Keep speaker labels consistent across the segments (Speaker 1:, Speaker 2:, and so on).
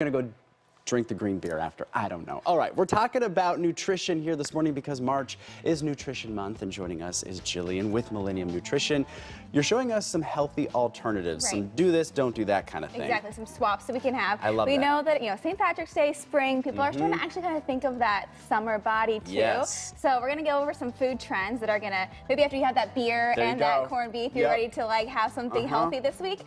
Speaker 1: Gonna go drink the green beer after. I don't know. All right, we're talking about nutrition here this morning because March is Nutrition Month, and joining us is Gillean with Millennial Nutrition. You're showing us some healthy alternatives,
Speaker 2: right.
Speaker 1: some do this, don't do that kind of thing.
Speaker 2: Exactly, some swaps that we can have.
Speaker 1: I love that.
Speaker 2: We know that, St. Patrick's Day, spring, people are starting to actually kind of think of that summer body too.
Speaker 1: Yes.
Speaker 2: So we're gonna go over some food trends that are gonna, maybe after you have that beer and that corned beef, you're ready to like have something healthy this week.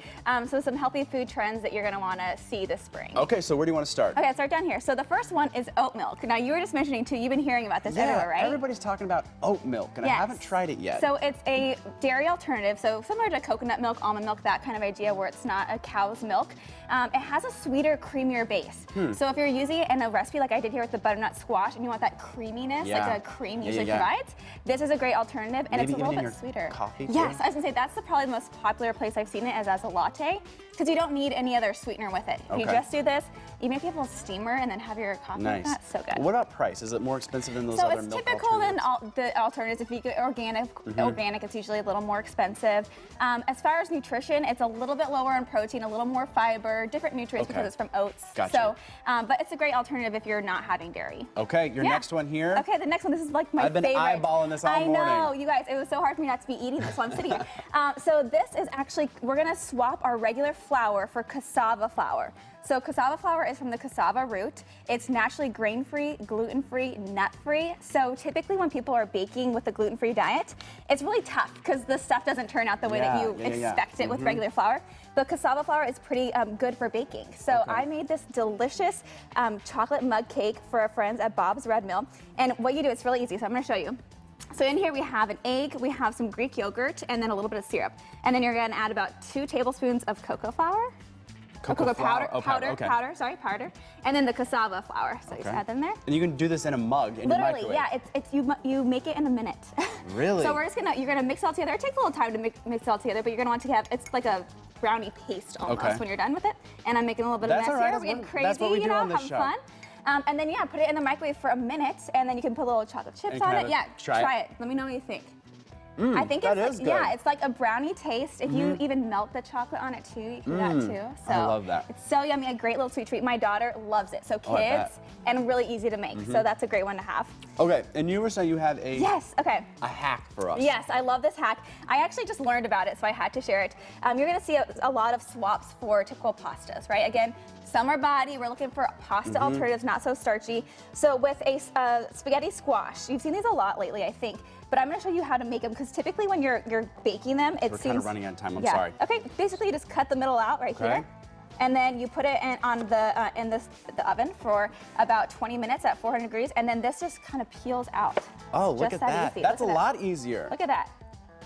Speaker 2: So some healthy food trends that you're gonna wanna see this spring.
Speaker 1: Okay, so where do you want to start?
Speaker 2: Okay, I'll start down here. So the first one is oat milk. Now you were just mentioning too, you've been hearing about this everywhere, right?
Speaker 1: Everybody's talking about oat milk, and I haven't tried it yet.
Speaker 2: So it's a dairy alternative, so similar to coconut milk, almond milk, that kind of idea where it's not a cow's milk. It has a sweeter, creamier base. So if you're using it in a recipe like I did here with the butternut squash and you want that creaminess, like a cream usually provides, this is a great alternative, and it's a little bit sweeter.
Speaker 1: Coffee too?
Speaker 2: Yes, I was gonna say that's probably the most popular place I've seen it as a latte, because you don't need any other sweetener with it. If you just do this, you make a little steamer and then have your coffee with that. So good.
Speaker 1: What about price? Is it more expensive than those other milk alternatives?
Speaker 2: So it's typical than the alternatives. If you get organic, it's usually a little more expensive. As far as nutrition, it's a little bit lower in protein, a little more fiber, different nutrients because it's from oats.
Speaker 1: Gotcha.
Speaker 2: So, but it's a great alternative if you're not having dairy.
Speaker 1: Okay, your next one here.
Speaker 2: Okay, the next one, this is like my favorite.
Speaker 1: I've been eyeballing this all morning.
Speaker 2: I know, you guys, it was so hard for me not to be eating this while I'm sitting here. So this is actually, we're gonna swap our regular flour for cassava flour. So cassava flour is from the cassava root. It's naturally grain-free, gluten-free, nut-free. So typically when people are baking with the gluten-free diet, it's really tough because the stuff doesn't turn out the way that you expect it with regular flour. But cassava flour is pretty good for baking. So I made this delicious chocolate mug cake for our friends at Bob's Red Mill. And what you do, it's really easy, so I'm gonna show you. So in here we have an egg, we have some Greek yogurt, and then a little bit of syrup. And then you're gonna add about 2 tablespoons of cocoa flour. Cocoa powder, powder. And then the cassava flour. So you just add them there.
Speaker 1: And you can do this in a mug in your microwave.
Speaker 2: Literally, yeah, you make it in a minute.
Speaker 1: Really?
Speaker 2: So you're gonna mix it all together. It takes a little time to mix it all together, but you're gonna want to have, it's like a brownie paste almost when you're done with it. And I'm making a little bit of mess here. We're getting crazy,
Speaker 1: that's what we do on this show.
Speaker 2: Fun. And then put it in the microwave for a minute, and then you can put little chocolate chips on it. Yeah, try it. Let me know what you think. I think it's good. Yeah, it's like a brownie taste. If you even melt the chocolate on it too, you can do that too. So
Speaker 1: I love that.
Speaker 2: It's so yummy, a great little sweet treat. My daughter loves it. So kids, and really easy to make. So that's a great one to have.
Speaker 1: Okay, and you were saying you had a a hack for us.
Speaker 2: Yes, I love this hack. I actually just learned about it, so I had to share it. You're gonna see a lot of swaps for typical pastas, right? Again, summer body, we're looking for pasta alternatives, not so starchy. So with a spaghetti squash, you've seen these a lot lately, I think. But I'm gonna show you how to make them, because typically when you're baking them, it seems—
Speaker 1: We're kind of running out of time, I'm sorry.
Speaker 2: Okay, basically you just cut the middle out right here. And then you put it in the oven for about 20 minutes at 400 degrees, and then this just kind of peels out.
Speaker 1: Oh, look at that.
Speaker 2: Easy.
Speaker 1: That's a lot easier.
Speaker 2: Look at that.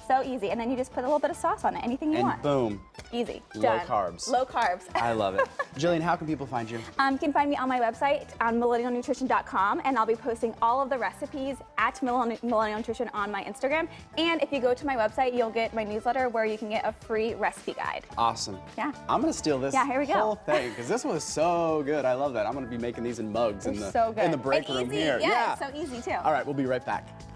Speaker 2: So easy. And then you just put a little bit of sauce on it, anything you want.
Speaker 1: And boom.
Speaker 2: Easy.
Speaker 1: Low
Speaker 2: Done.
Speaker 1: carbs.
Speaker 2: Low carbs.
Speaker 1: I love it. Gillean, how can people find you?
Speaker 2: You can find me on my website on millennialnutrition.com, and I'll be posting all of the recipes at Millennial Nutrition on my Instagram. And if you go to my website, you'll get my newsletter where you can get a free recipe guide.
Speaker 1: Awesome.
Speaker 2: Yeah.
Speaker 1: I'm going to steal this whole thing, because this was so good. I love that. I'm going to be making these in mugs in the break room here.
Speaker 2: Yeah, it's so easy too.
Speaker 1: All right, we'll be right back.